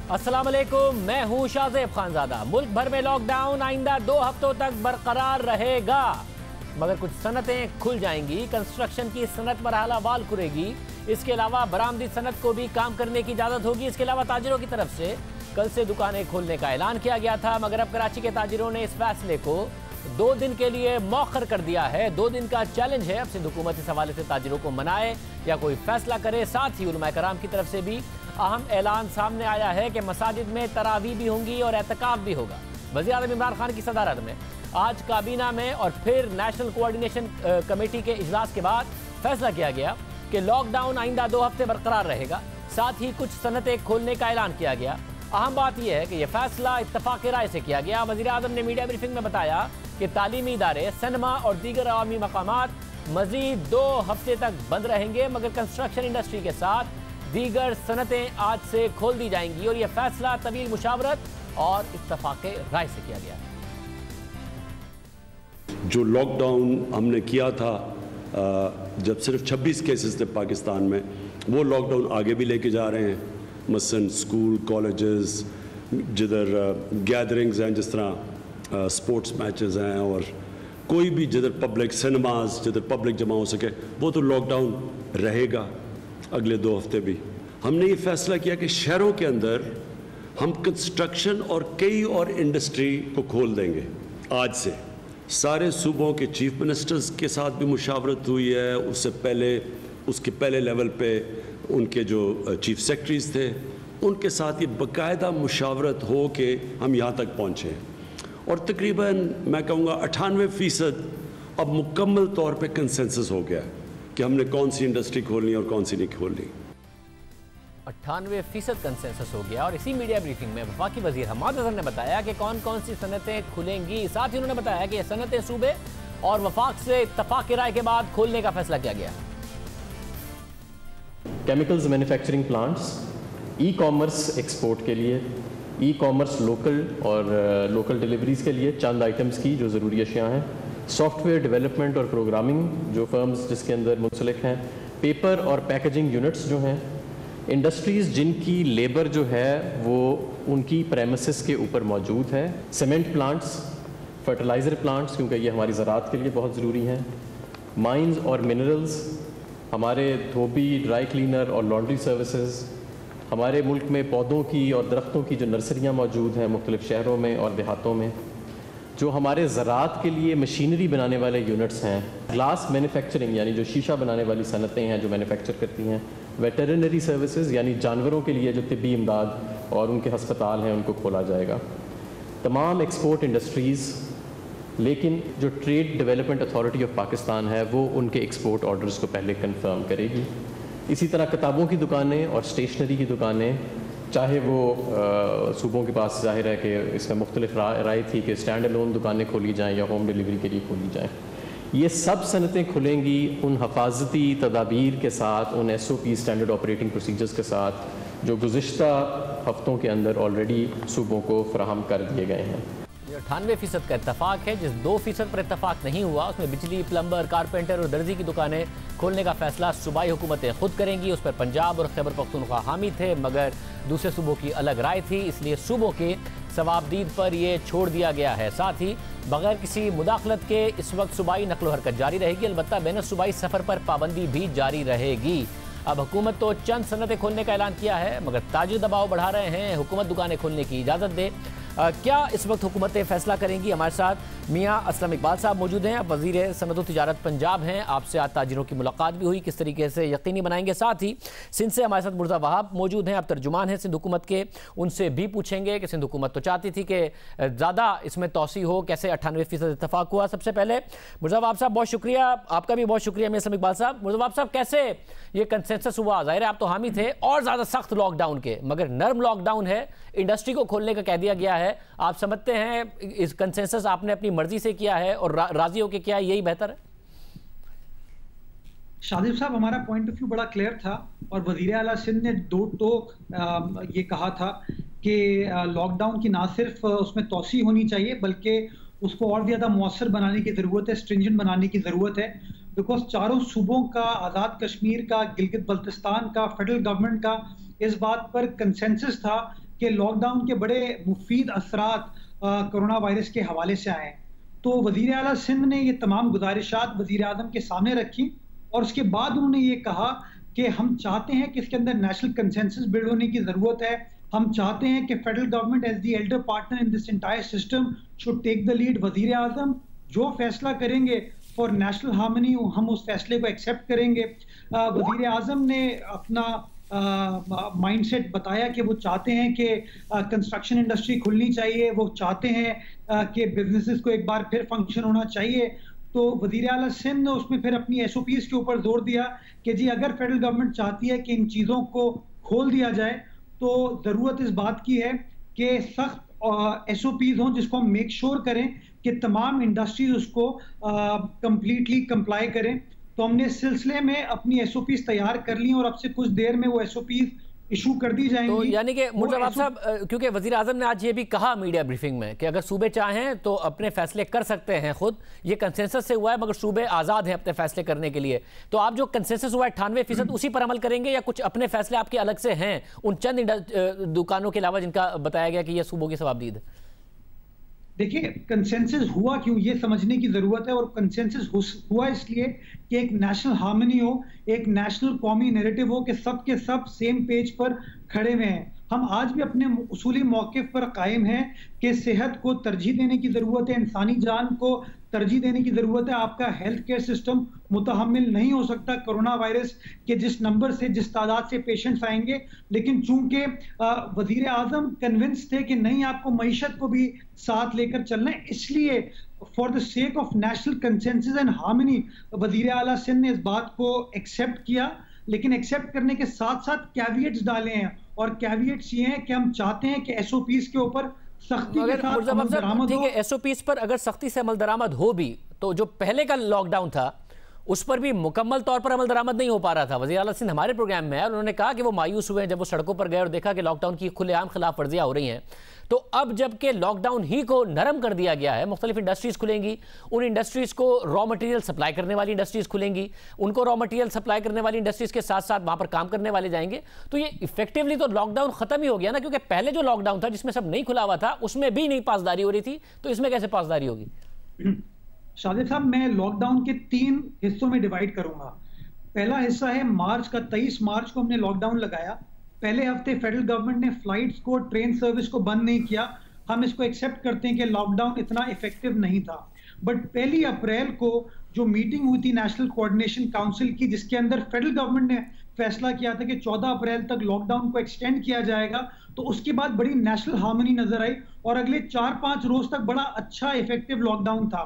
अस्सलाम वालेकुम, मैं हूं शाहजेब खानजादा। मुल्क भर में लॉकडाउन आइंदा 2 हफ्तों तक बरकरार रहेगा, मगर कुछ सनतें खुल जाएंगी। कंस्ट्रक्शन की सनत मरहलावार खुलेगी। इसके अलावा बरामदी सनत को भी काम करने की इजाज़त होगी। इसके अलावा ताजिरों की तरफ से कल से दुकानें खोलने का ऐलान किया गया था, मगर अब कराची के ताजिरों ने इस फैसले को 2 दिन के लिए मौखर कर दिया है। 2 दिन का चैलेंज है। अब सिंध हुकूमत इस हवाले से ताजिरों को मनाए या कोई फैसला करे। साथ ही उलमा कराम की तरफ से भी अहम ऐलान सामने आया है कि मसाजिद में तरावी भी होंगी और एहतिकाफ भी होगा। वज़ीर आज़म इमरान खान की सदारत में आज काबीना में और फिर नेशनल कोऑर्डिनेशन कमेटी के इजलास के बाद फैसला किया गया कि लॉकडाउन आइंदा 2 हफ्ते बरकरार रहेगा। साथ ही कुछ सनतें खोलने का ऐलान किया गया। अहम बात यह है कि यह फैसला इत्तफाक राय से किया गया। वज़ीर आज़म ने मीडिया ब्रीफिंग में बताया कि तालीमी इदारे, सिनेमा और दीगर अवामी मकामात मज़ीद 2 हफ्ते तक बंद रहेंगे, मगर कंस्ट्रक्शन इंडस्ट्री के साथ दीगर सनतें आज से खोल दी जाएंगी और यह फैसला तवील मुशावरत और इत्तफाक राय से किया गया। जो लॉकडाउन हमने किया था जब सिर्फ 26 केसेस थे पाकिस्तान में, वो लॉकडाउन आगे भी लेके जा रहे हैं। मसलन स्कूल, कॉलेजेस, जिधर गैदरिंग्स हैं, जिस तरह स्पोर्ट्स मैचेस हैं, और कोई भी जिधर पब्लिक सिनेमाज, जिधर पब्लिक जमा हो सके, वो तो लॉकडाउन रहेगा अगले 2 हफ्ते भी। हमने ये फैसला किया कि शहरों के अंदर हम कंस्ट्रक्शन और कई और इंडस्ट्री को खोल देंगे आज से। सारे सूबों के चीफ मिनिस्टर्स के साथ भी मुशावरत हुई है। उसके पहले लेवल पे उनके जो चीफ सेक्रेटरीज थे, उनके साथ ये बाकायदा मुशावरत हो के हम यहाँ तक पहुँचे हैं। और तकरीबन मैं कहूँगा 98% अब मुकम्मल तौर पे कंसेंसस हो गया है कि हमने कौन सी इंडस्ट्री खोलनी और कौन सी नहीं खोलनी। 98% कंसेंसस हो गया। और इसी मीडिया ब्रीफिंग में वफाकी वजीर हमाद अजहर ने बताया कि कौन कौन सी सनतें खुलेंगी। साथ ही उन्होंने बताया कि ये सनतें सूबे और वफाक से इत्तफाक राय के बाद खोलने का फैसला किया गया। Chemicals manufacturing plants, e commerce export के लिए, ई कॉमर्स लोकल और लोकल डिलीवरीज के लिए चंद आइटम्स की जो ज़रूरी अशिया हैं, सॉफ्टवेयर डेवलपमेंट और प्रोग्रामिंग जो फर्म्स जिसके अंदर मुंसलिक हैं, पेपर और पैकेजिंग यूनिट्स जो हैं, इंडस्ट्रीज़ जिनकी लेबर जो है वो उनकी प्रेमिसेस के ऊपर मौजूद है, सीमेंट प्लांट्स, फर्टिलाइज़र प्लांट्स क्योंकि ये हमारी ज़राअत के लिए बहुत ज़रूरी हैं, माइंस और मिनरल्स, हमारे धोबी, ड्राई क्लीनर और लॉन्ड्री सर्विसेज, हमारे मुल्क में पौधों की और दरख्तों की जो नर्सरियाँ मौजूद हैं मुख्तलिफ शहरों में और देहातों में, जो हमारे ज़राअत के लिए मशीनरी बनाने वाले यूनिट्स हैं, ग्लास मैन्युफैक्चरिंग यानी जो शीशा बनाने वाली सनतें हैं जो मैन्युफैक्चर करती हैं, वेटरनरी सर्विसेज यानी जानवरों के लिए जो तिब्बी इमदाद और उनके हस्पताल हैं उनको खोला जाएगा। तमाम एक्सपोर्ट इंडस्ट्रीज़, लेकिन जो trade development authority of Pakistan है वो उनके एक्सपोर्ट ऑर्डर्स को पहले कंफर्म करेगी। इसी तरह किताबों की दुकानें और स्टेशनरी की दुकानें, चाहे वो सूबों के पास जाहिर है कि इसमें मुख्तलिफ राय थी कि स्टैंड अलोन दुकानें खोली जाएँ या होम डिलीवरी के लिए खोली जाएँ, ये सब सनतें खुलेंगी उन हफाजती तदाबीर के साथ, उन SOP स्टैंडर्ड ऑपरेटिंग प्रोसीजर्स के साथ जो गुज़िश्ता हफ्तों के अंदर ऑलरेडी सूबों को फराहम कर दिए गए हैं। 98% का इत्तफाक है। जिस 2% पर इत्तफाक नहीं हुआ उसमें बिजली, प्लम्बर, कारपेंटर और दर्जी की दुकानें खोलने का फैसला सूबाई हुकूमतें खुद करेंगी। उस पर पंजाब और खैबर पख्तूनख्वा हामी थे, मगर दूसरे सूबों की अलग राय थी, इसलिए सूबों के सवाबदीद पर यह छोड़ दिया गया है। साथ ही बगैर किसी मुदाखलत के इस वक्त सूबाई नकलो हरकत जारी रहेगी, अलबत्ता बैन सूबाई सफ़र पर पाबंदी भी जारी रहेगी। अब हुकूमत तो चंद सनतें खोलने का ऐलान किया है, मगर ताजिर दबाव बढ़ा रहे हैं हुकूमत दुकानें खोलने की इजाज़त दे। क्या इस वक्त हुकूमतें फैसला करेंगी? हमारे साथ मियाँ असलम इकबाल साहब मौजूद हैं, अब वज़ीर सनअत व तिजारत पंजाब हैं। आपसे आज ताजिरों की मुलाकात भी हुई, किस तरीके से यकीनी बनाएंगे। साथ ही सिंध से हमारे साथ मुर्जा वहाब मौजूद हैं, अब तर्जुमान हैं सिंध हुकूमत के, उनसे भी पूछेंगे कि सिंध हुकूमत तो चाहती थी कि ज़्यादा इसमें तोसी हो, कैसे 98% इत्तफाक हुआ। सबसे पहले मुर्जा वहाब साहब बहुत शुक्रिया, आपका भी बहुत शुक्रिया मियाँ असलम इकबाल साहब। मुर्जा वहाब साहब, कैसे ये कंसेंसस हुआ? ज़ाहिर है आप तो हामी थे और ज़्यादा सख्त लॉकडाउन के, मगर नर्म लॉकडाउन है, इंडस्ट्री को खोलने का कह दिया गया है। आप समझते हैं इस कंसेंसस आपने अपनी मर्जी से किया है और राजी होकर किया, यही बेहतर है? शादिब साहब, हमारा पॉइंट ऑफ व्यू बड़ा क्लियर था और वज़ीर आला सिंध ने 2 टोक ये कहा था कि लॉकडाउन की ना सिर्फ उसमें तोसी होनी चाहिए बल्कि उसको और ज़्यादा मौसर बनाने की ज़रूरत है, स्ट्रिंजेंट बनाने की ज़रूरत है। बिकॉज चारों सूबों का, आज़ाद कश्मीर का, गिलगित बल्तिस्तान का, फेडरल गवर्नमेंट का इस बात पर कंसेंसस था कि लॉकडाउन के बड़े मुफीद असरात कोरोना वायरस के हवाले से आए। तो वज़ीर आला सिंध ने ये तमाम गुजारिशात वज़ीर आज़म के सामने रखी और उसके बाद उन्होंने ये कहा कि हम चाहते हैं कि इसके अंदर नेशनल कंसेंसस बिल्ड होने की ज़रूरत है। हम चाहते हैं कि federal government as the elder partner in this entire system should take the lead. वज़ीर आज़म जो फैसला करेंगे फॉर नेशनल हार्मनी हम उस फैसले को एक्सेप्ट करेंगे। वज़ीर आज़म ने अपना माइंडसेट बताया कि वो चाहते हैं कि कंस्ट्रक्शन इंडस्ट्री खुलनी चाहिए, वो चाहते हैं कि बिजनेसेस को एक बार फिर फंक्शन होना चाहिए। तो वज़ीर आला सिंध ने उसमें फिर अपनी SOPs के ऊपर जोर दिया कि जी अगर फेडरल गवर्नमेंट चाहती है कि इन चीज़ों को खोल दिया जाए तो ज़रूरत इस बात की है कि सख्त SOPs हों जिसको हम मेक श्योर करें कि तमाम इंडस्ट्रीज उसको कंप्लीटली कंप्लाई करें। तो हमने इस सिलसिले में अपनी SOPs तैयार कर ली और अब से कुछ देर में वो SOPs इशू कर दी जाएंगी। तो यानी कि मुर्तज़ा साहब, क्योंकि वज़ीर आज़म ने आज ये भी कहा मीडिया ब्रीफिंग में कि अगर सूबे चाहें तो अपने फैसले कर सकते हैं खुद, ये कंसेंसस से हुआ है मगर सूबे आज़ाद हैं अपने फैसले करने के लिए। तो आप जो कंसेंसस हुआ है 98% उसी पर अमल करेंगे या कुछ अपने फैसले आपके अलग से हैं उन चंद दुकानों के अलावा जिनका बताया गया कि ये सूबों की सवाबदीद है? देखिए, कंसेंसस हुआ क्यों ये समझने की जरूरत है और कंसेंसस हुआ इसलिए कि एक नेशनल हार्मनी हो, एक नेशनल कौमी नैरेटिव हो कि सब के सब सेम पेज पर खड़े हुए हैं। हम आज भी अपने उसूली मौक़िफ़ पर कायम हैं कि सेहत को तरजीह देने की ज़रूरत है, इंसानी जान को तरजीह देने की ज़रूरत है। आपका हेल्थ केयर सिस्टम मुतहम्मिल नहीं हो सकता कोरोना वायरस के जिस नंबर से, जिस तादाद से पेशेंट्स आएंगे। लेकिन चूंकि वज़ीर आज़म कन्विंस थे कि नहीं, आपको मईशत को भी साथ लेकर चलना है, इसलिए for the sake of national consensus and harmony वज़ीर आला सिंध ने इस बात को एक्सेप्ट किया। लेकिन एक्सेप्ट करने के साथ साथ कैविएट्स डाले हैं और कैविएट्स ये हैं कि हम चाहते हैं कि SOPs के ऊपर सख्ती के साथ अमल दरामद हो। ठीक है, SOPs पर अगर सख्ती से अमल दरामद हो भी तो जो पहले का लॉकडाउन था उस पर भी मुकम्मल तौर पर अमल दरामद नहीं हो पा रहा था। वज़ीर आला सिंध हमारे प्रोग्राम में है, उन्होंने कहा कि वो मायूस हुए जब वो सड़कों पर गए और देखा कि लॉकडाउन की खुलेआम खिलाफ वर्जियाँ हो रही हैं। तो अब जबकि लॉकडाउन ही को नरम कर दिया गया है, मुख्तलिफ इंडस्ट्रीज़ खुलेंगी, उन इंडस्ट्रीज़ को रॉ मटेरियल सप्लाई करने वाली इंडस्ट्रीज़ खुलेंगी, उनको रॉ मटेरियल सप्लाई करने वाली इंडस्ट्रीज़ के साथ साथ वहाँ पर काम करने वाले जाएंगे। तो ये इफेक्टिवली तो लॉकडाउन ख़त्म ही हो गया ना, क्योंकि पहले जो लॉकडाउन था जिसमें सब नहीं खुला हुआ था उसमें भी नहीं पासदारी हो रही थी, तो इसमें कैसे पासदारी होगी? शादिर साहब, मैं लॉकडाउन के 3 हिस्सों में डिवाइड करूंगा। पहला हिस्सा है मार्च का, 23 मार्च को हमने लॉकडाउन लगाया। पहले हफ्ते फेडरल गवर्नमेंट ने फ्लाइट्स को, ट्रेन सर्विस को बंद नहीं किया। हम इसको एक्सेप्ट करते हैं कि लॉकडाउन इतना इफेक्टिव नहीं था। बट 1 अप्रैल को जो मीटिंग हुई थी नेशनल कोऑर्डिनेशन काउंसिल की, जिसके अंदर फेडरल गवर्नमेंट ने फैसला किया था कि 14 अप्रैल तक लॉकडाउन को एक्सटेंड किया जाएगा, तो उसके बाद बड़ी नेशनल हार्मनी नजर आई और अगले 4-5 रोज तक बड़ा अच्छा इफेक्टिव लॉकडाउन था।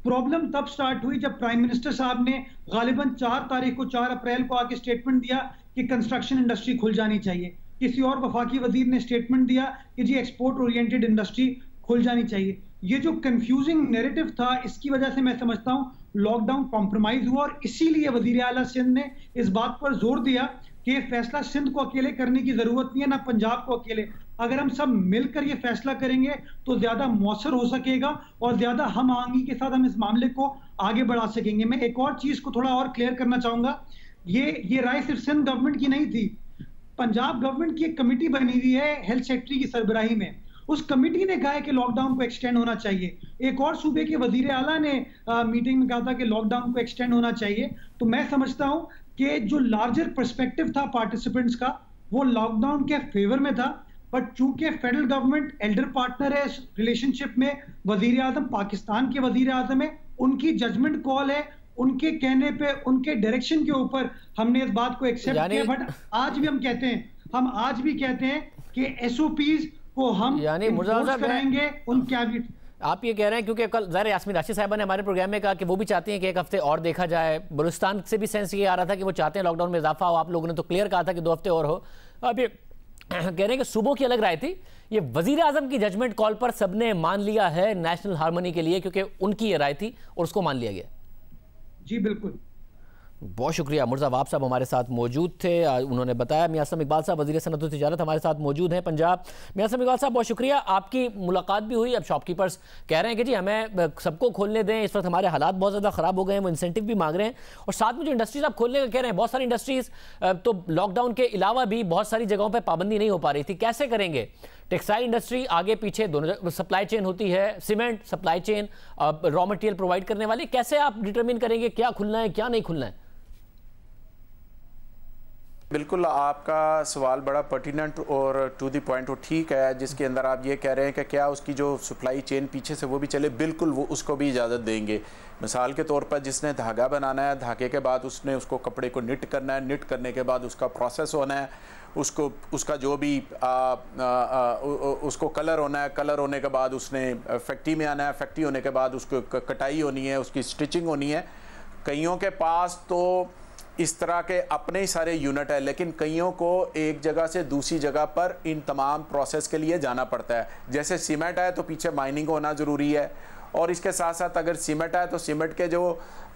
प्रॉब्लम तब स्टार्ट हुई जब प्राइम मिनिस्टर साहब ने गालिबन 4 अप्रैल को आके स्टेटमेंट दिया कि कंस्ट्रक्शन इंडस्ट्री खुल जानी चाहिए। किसी और वफाकी वजीर ने स्टेटमेंट दिया कि जी एक्सपोर्ट ओरिएंटेड इंडस्ट्री खुल जानी चाहिए। ये जो कंफ्यूजिंग नैरेटिव था, इसकी वजह से मैं समझता हूँ लॉकडाउन कॉम्प्रोमाइज हुआ और इसीलिए वजीर आला सिंध ने इस बात पर जोर दिया कि फैसला सिंध को अकेले करने की जरूरत नहीं है, ना पंजाब को अकेले। अगर हम सब मिलकर ये फैसला करेंगे तो ज्यादा मौसर हो सकेगा और ज्यादा हम आहंगी के साथ हम इस मामले को आगे बढ़ा सकेंगे। मैं एक और चीज को थोड़ा और क्लियर करना चाहूंगा, ये राय सिर्फ सिंध गवर्नमेंट की नहीं थी, पंजाब गवर्नमेंट की एक कमेटी बनी हुई है हेल्थ सेक्रेटरी की सरबराही में। उस कमेटी ने कहा है कि लॉकडाउन को एक्सटेंड होना चाहिए। एक और सूबे के वजीर आला ने मीटिंग में कहा था कि लॉकडाउन को एक्सटेंड होना चाहिए। तो मैं समझता हूं कि जो लार्जर पर्सपेक्टिव था पार्टिसिपेंट्स का, वो लॉकडाउन के फेवर में था। बट चूंकि फेडरल गवर्नमेंट एल्डर पार्टनर है इस रिलेशनशिप में, वजीर आजम पाकिस्तान के वजीर आजम है, उनकी जजमेंट कॉल है, उनके कहने पे, उनके डायरेक्शन के ऊपर हमने इस बात को एक्सेप्ट किया। बट आज भी हम कहते हैं कि SOPs को हम कराएंगे उन कैबिनेट। आप ये कह रहे हैं क्योंकि कल ज़ाहिर यास्मीन राशिद साहिबा ने हमारे प्रोग्राम में कहा कि वो भी चाहती हैं कि एक हफ्ते और देखा जाए। बलूचिस्तान से भी सेंस ये आ रहा था कि वो चाहते हैं लॉकडाउन में इजाफा हो। आप लोगों ने तो क्लियर कहा था कि 2 हफ्ते और हो। अब ये कह रहे हैं कि सूबों की अलग राय थी, ये वजीर आजम की जजमेंट कॉल पर सबने मान लिया है नेशनल हार्मनी के लिए, क्योंकि उनकी ये राय थी और उसको मान लिया गया। जी बिल्कुल। बहुत शुक्रिया। मुर्जा वाब साहब हमारे साथ मौजूद थे, उन्होंने बताया। मियां असलम इकबाल साहब वज़ीर सनअत व तिजारत हमारे साथ मौजूद हैं पंजाब। मियां असलम इकबाल साहब बहुत शुक्रिया, आपकी मुलाकात भी हुई। अब शॉपकीपर्स कह रहे हैं कि जी हमें सबको खोलने दें, इस वक्त हमारे हालात बहुत ज़्यादा ख़राब हो गए हैं, वो इंसेंटिव भी मांग रहे हैं। और साथ में जो इंडस्ट्रीज़ आप खोलने का कह रहे हैं, बहुत सारी इंडस्ट्रीज़ तो लॉकडाउन के अलावा भी बहुत सारी जगहों पर पाबंदी नहीं हो पा रही थी, कैसे करेंगे? टेक्सटाइल इंडस्ट्री आगे पीछे दोनों सप्लाई चेन होती है, cement supply chain, raw material provide करने वाले, कैसे आप डिटरमिन करेंगे क्या खुलना है क्या नहीं खुलना है? बिल्कुल, आपका सवाल बड़ा पर्टिनेंट और टू द पॉइंट और ठीक है, जिसके अंदर आप ये कह रहे हैं कि क्या उसकी जो सप्लाई चेन पीछे से वो भी चले। बिल्कुल, वो उसको भी इजाज़त देंगे। मिसाल के तौर पर जिसने धागा बनाना है, धागे के बाद उसने उसको कपड़े को निट करना है, निट करने के बाद उसका प्रोसेस होना है, उसको उसका जो भी उसको कलर होना है, कलर होने के बाद उसने फैक्ट्री में आना है, फैक्ट्री होने के बाद उसको कटाई होनी है, उसकी स्टिचिंग होनी है। कईयों के पास तो इस तरह के अपने ही सारे यूनिट है, लेकिन कईयों को एक जगह से दूसरी जगह पर इन तमाम प्रोसेस के लिए जाना पड़ता है। जैसे सीमेंट है तो पीछे माइनिंग होना ज़रूरी है, और इसके साथ साथ अगर सीमेंट है तो सीमेंट के जो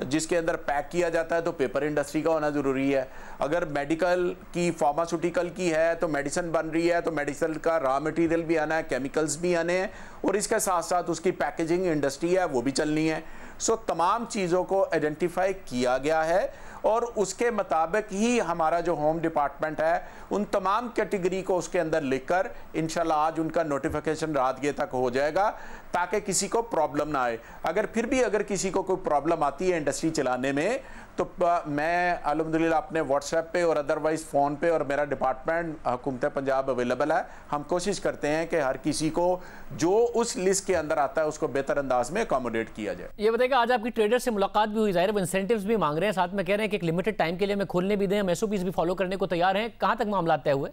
जिसके अंदर पैक किया जाता है तो पेपर इंडस्ट्री का होना ज़रूरी है। अगर मेडिकल की फार्मास्यूटिकल की है तो मेडिसिन बन रही है तो मेडिसिन का रॉ मटेरियल भी आना है, केमिकल्स भी आने हैं, और इसके साथ साथ उसकी पैकेजिंग इंडस्ट्री है वो भी चलनी है। सो तमाम चीज़ों को आइडेंटिफाई किया गया है, और उसके मुताबिक ही हमारा जो होम डिपार्टमेंट है उन तमाम कैटेगरी को उसके अंदर लिखकर इंशाल्लाह आज उनका नोटिफिकेशन रात ये तक हो जाएगा, ताकि किसी को प्रॉब्लम ना आए। अगर फिर भी अगर किसी को कोई प्रॉब्लम आती है इंडस्ट्री चलाने में, तो मैं अल्हम्दुलिल्लाह अपने व्हाट्सएप पे और अदरवाइज़ फ़ोन पे और मेरा डिपार्टमेंट हुकूमत पंजाब अवेलेबल है। हम कोशिश करते हैं कि हर किसी को जो उस लिस्ट के अंदर आता है उसको बेहतर अंदाज में अकोमोडेट किया जाए। ये बताइएगा, आज आपकी ट्रेडर से मुलाकात भी हुई, ज़ाहिर है वो इंसेंटिव्स भी मांग रहे हैं, साथ में कह रहे हैं कि एक लिमिटेड टाइम के लिए हमें खोलने भी दें, हम SOPs भी फॉलो करने को तैयार हैं। कहाँ तक मामला तय हुए?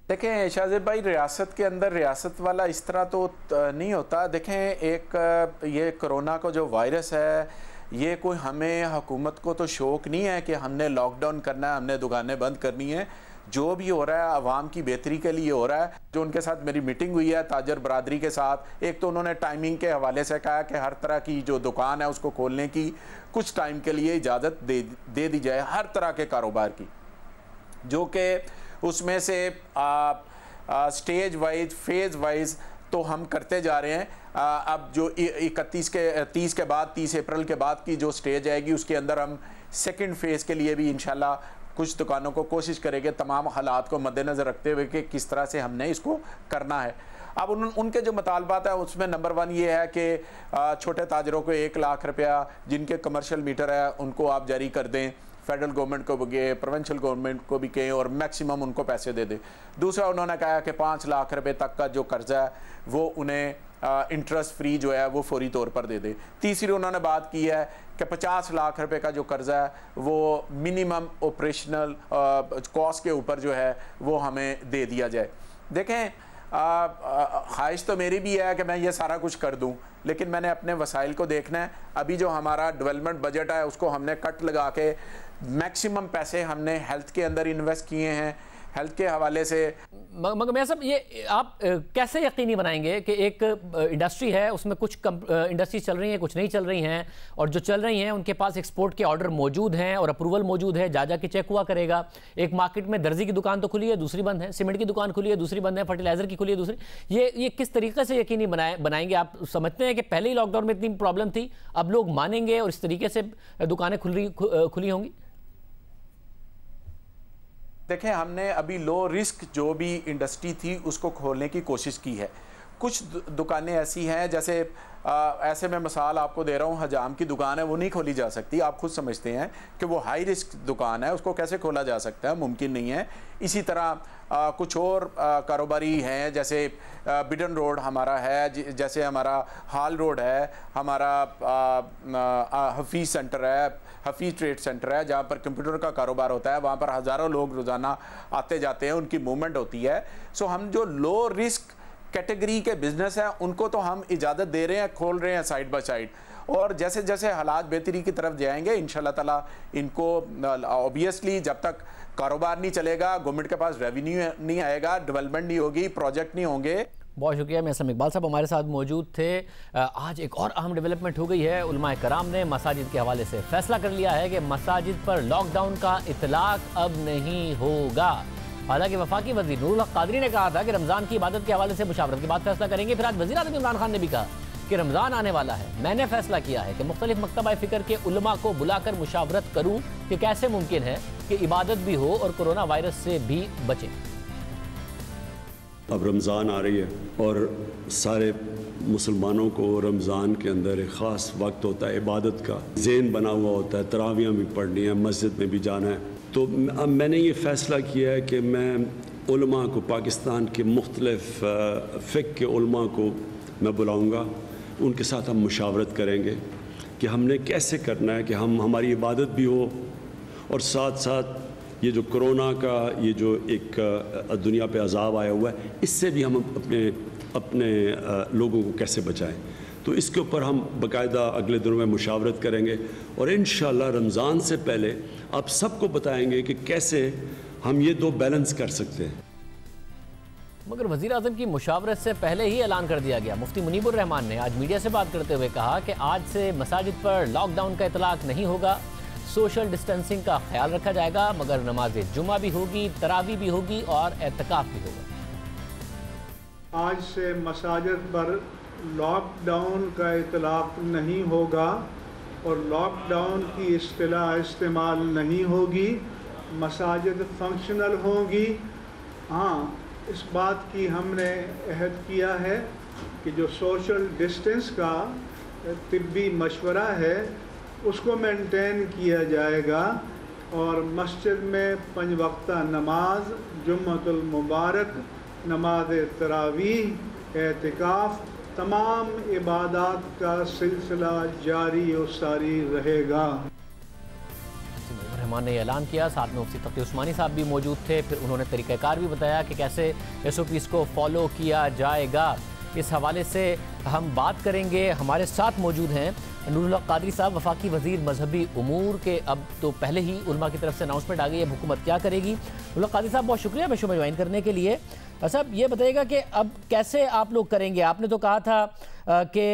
देखें शाहजेब भाई, रियासत के अंदर रियासत वाला इस तरह तो नहीं होता। देखें, एक ये कोरोना का जो वायरस है, ये कोई हमें हुकूमत को तो शौक़ नहीं है कि हमने लॉकडाउन करना है, हमने दुकानें बंद करनी है। जो भी हो रहा है आवाम की बेहतरी के लिए हो रहा है। जो उनके साथ मेरी मीटिंग हुई है ताजर बरादरी के साथ, एक तो उन्होंने टाइमिंग के हवाले से कहा कि हर तरह की जो दुकान है उसको खोलने की कुछ टाइम के लिए इजाज़त दे दी जाए, हर तरह के कारोबार की, जो कि उसमें से स्टेज वाइज फेज़ वाइज तो हम करते जा रहे हैं। अब जो 30 के बाद 30 अप्रैल के बाद की जो स्टेज आएगी उसके अंदर हम सेकंड फेज़ के लिए भी इंशाल्लाह कुछ दुकानों को कोशिश करेंगे तमाम हालात को मद्देनज़र रखते हुए कि किस तरह से हमने इसको करना है। अब उनके जो मुतालबात है उसमें नंबर 1 ये है कि छोटे ताजरों को 1 लाख रुपया जिनके कमर्शियल मीटर है उनको आप जारी कर दें, फेडरल गवर्नमेंट को भी कहें, प्रोविंशियल गवर्नमेंट को भी कहें, और मैक्सिमम उनको पैसे दे दें। दूसरा उन्होंने कहा कि 5 लाख रुपए तक का जो कर्जा है वो उन्हें इंटरेस्ट फ्री जो है वो फौरी तौर पर दे दे। तीसरी उन्होंने बात की है कि 50 लाख रुपए का जो कर्जा है वो मिनिमम ऑपरेशनल कॉस्ट के ऊपर जो है वो हमें दे दिया जाए। देखें, ख्वाहिश तो मेरी भी है कि मैं ये सारा कुछ कर दूं, लेकिन मैंने अपने वसाइल को देखना है। अभी जो हमारा डेवलपमेंट बजट है उसको हमने कट लगा के मैक्सिमम पैसे हमने हेल्थ के अंदर इन्वेस्ट किए हैं। हेल्थ के हवाले से मगर मैं सब ये आप कैसे यकीनी बनाएंगे कि एक इंडस्ट्री है उसमें कुछ इंडस्ट्रीज चल रही हैं, कुछ नहीं चल रही हैं, और जो चल रही हैं उनके पास एक्सपोर्ट के ऑर्डर मौजूद हैं और अप्रूवल मौजूद है, जा के चेक हुआ करेगा। एक मार्केट में दर्जी की दुकान तो खुली है, दूसरी बंद है, सीमेंट की दुकान खुली है, दूसरी बंद है, फर्टिलाइजर की खुली है, दूसरी। ये किस तरीके से यकीनी बनाएंगे? आप समझते हैं कि पहले ही लॉकडाउन में इतनी प्रॉब्लम थी, अब लोग मानेंगे और इस तरीके से दुकानें खुली होंगी? देखें, हमने अभी लो रिस्क जो भी इंडस्ट्री थी उसको खोलने की कोशिश की है। कुछ दुकानें ऐसी हैं, जैसे ऐसे मैं मिसाल आपको दे रहा हूँ, हजाम की दुकान है वो नहीं खोली जा सकती। आप खुद समझते हैं कि वो हाई रिस्क दुकान है, उसको कैसे खोला जा सकता है, मुमकिन नहीं है। इसी तरह कुछ और कारोबारी हैं, जैसे बिडन रोड हमारा है, जैसे हमारा हाल रोड है, हमारा हफीज़ सेंटर है, हफीज़ ट्रेड सेंटर है, जहाँ पर कंप्यूटर का कारोबार होता है। वहाँ पर हज़ारों लोग रोज़ाना आते जाते हैं, उनकी मूवमेंट होती है। सो हम जो लो रिस्क कैटेगरी के बिजनेस हैं उनको तो हम इजाज़त दे रहे हैं, खोल रहे हैं साइड बाय साइड, और जैसे जैसे हालात बेहतरी की तरफ जाएंगे इंशाल्लाह ताला इनको ऑब्वियसली जब तक कारोबार नहीं चलेगा, गवर्नमेंट के पास रेवेन्यू नहीं आएगा, डेवलपमेंट नहीं होगी, प्रोजेक्ट नहीं होंगे। बहुत शुक्रिया। मैं सम इकबाल साहब हमारे साथ मौजूद थे। आज एक और अहम डेवलपमेंट हो गई है। उलमाए कराम ने मसाजिद के हवाले से फैसला कर लिया है कि मसाजिद पर लॉकडाउन का इतलाक अब नहीं होगा। हालांकि वफाकी वजीर नूरुल हक कादरी ने कहा था कि रमज़ान की इबादत के हवाले से मुशावरत के बाद फैसला करेंगे। फिर आज वज़ीर आज़म इमरान खान ने भी कहा कि रमज़ान आने वाला है, मैंने फैसला किया है कि मुख्तलिफ मकतबा फ़िक्र के उलमा को बुलाकर मुशावरत करूँ कि कैसे मुमकिन है कि इबादत भी हो और कोरोना वायरस से भी बचे। अब रमज़ान आ रही है और सारे मुसलमानों को रमज़ान के अंदर एक ख़ास वक्त होता है इबादत का, ज़हन बना हुआ होता है, तरावियाँ भी पढ़नी है, मस्जिद में भी जाना है। तो अब मैंने ये फ़ैसला किया है कि मैं उलमा को, पाकिस्तान के मुख्तलिफ फ़िक़्ह के उलमा को मैं बुलाऊँगा, उनके साथ हम मुशावरत करेंगे कि हमने कैसे करना है कि हमारी इबादत भी हो और साथ साथ ये जो कोरोना का ये जो एक दुनिया पे अजाब आया हुआ है, इससे भी हम अपने लोगों को कैसे बचाएं। तो इसके ऊपर हम बाकायदा अगले दिनों में मुशावरत करेंगे और इंशाअल्लाह रमज़ान से पहले आप सबको बताएंगे कि कैसे हम ये दो बैलेंस कर सकते हैं। मगर वज़ीर आज़म की मुशावरत से पहले ही ऐलान कर दिया गया। मुफ्ती मुनीबुर रहमान ने आज मीडिया से बात करते हुए कहा कि आज से मसाजिद पर लॉकडाउन का इतलाक नहीं होगा, सोशल डिस्टेंसिंग का ख्याल रखा जाएगा, मगर नमाज जुमा भी होगी, तरावी भी होगी और एतकाफ भी होगा। आज से मसाजिद पर लॉकडाउन का इतलाक नहीं होगा और लॉकडाउन की इस्तिलाह इस्तेमाल नहीं होगी, मसाजिद फंक्शनल होंगी। हाँ, इस बात की हमने अहद किया है कि जो सोशल डिस्टेंस का तिब्बी मशवरा है उसको मेंटेन किया जाएगा और मस्जिद में 5 वक्ता नमाज, जुम्मतुल मुबारक, नमाज तरावीह, एतिकाफ, तमाम इबादत का सिलसिला जारी और सारी रहेगा। रहमान ने ऐलान किया। साथ में मुफ्ती तकी उस्मानी साहब भी मौजूद थे। फिर उन्होंने तरीक़ाकार भी बताया कि कैसे SOPs को फॉलो किया जाएगा। इस हवाले से हम बात करेंगे। हमारे साथ मौजूद हैं नूरुल हक कादरी साहब, वफाकी वज़ीर मजहबी उमूर के। अब तो पहले ही उलमा की तरफ से अनाउंसमेंट आ गई है, हुकूमत क्या करेगी। नूरुल हक कादरी साहब बहुत शुक्रिया मैं शो में ज्वाइन करने के लिए। साहब ये बताइएगा कि अब कैसे आप लोग करेंगे। आपने तो कहा था कि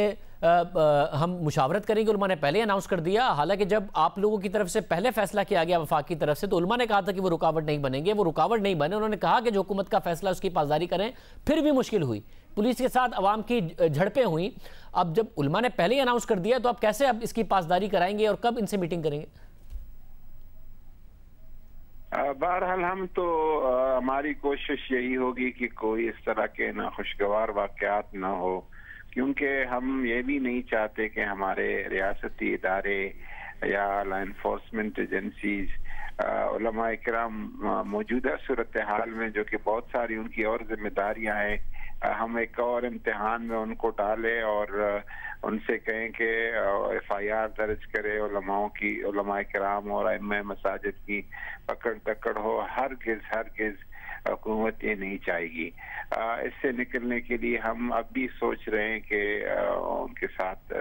हम मुशावरत करेंगे, उलमा ने पहले अनाउंस कर दिया। हालांकि जब आप लोगों की तरफ से पहले फैसला किया गया वफाक की तरफ से, तो उलमा ने कहा था कि वो रुकावट नहीं बनेंगे, वो रुकावट नहीं बने। उन्होंने कहा कि जो हुकूमत का फैसला उसकी पासदारी करें। फिर भी मुश्किल हुई, पुलिस के साथ अवाम की झड़पें हुई। अब जब उलमा ने पहले ही अनाउंस कर दिया तो आप कैसे अब इसकी पासदारी कराएंगे और कब इनसे मीटिंग करेंगे? बहरहाल हम तो हमारी कोशिश यही होगी कि कोई इस तरह के नाखुशगवार वाक़यात ना हो, क्योंकि हम ये भी नहीं चाहते कि हमारे रियासती इदारे या लॉ इन्फोर्समेंट एजेंसीज उलमा इकराम मौजूदा सूरत हाल में, जो कि बहुत सारी उनकी और जिम्मेदारियां हैं, हम एक और इम्तिहान में उनको डालें और उनसे कहें कि FIR दर्ज करे उलमाओं की, उलमा इकराम और इमाम मसाजिद की पकड़ दकड़ हो। हरगिज़ हुकूमत ये नहीं चाहेगी। इससे निकलने के लिए हम अब भी सोच रहे हैं कि उनके साथ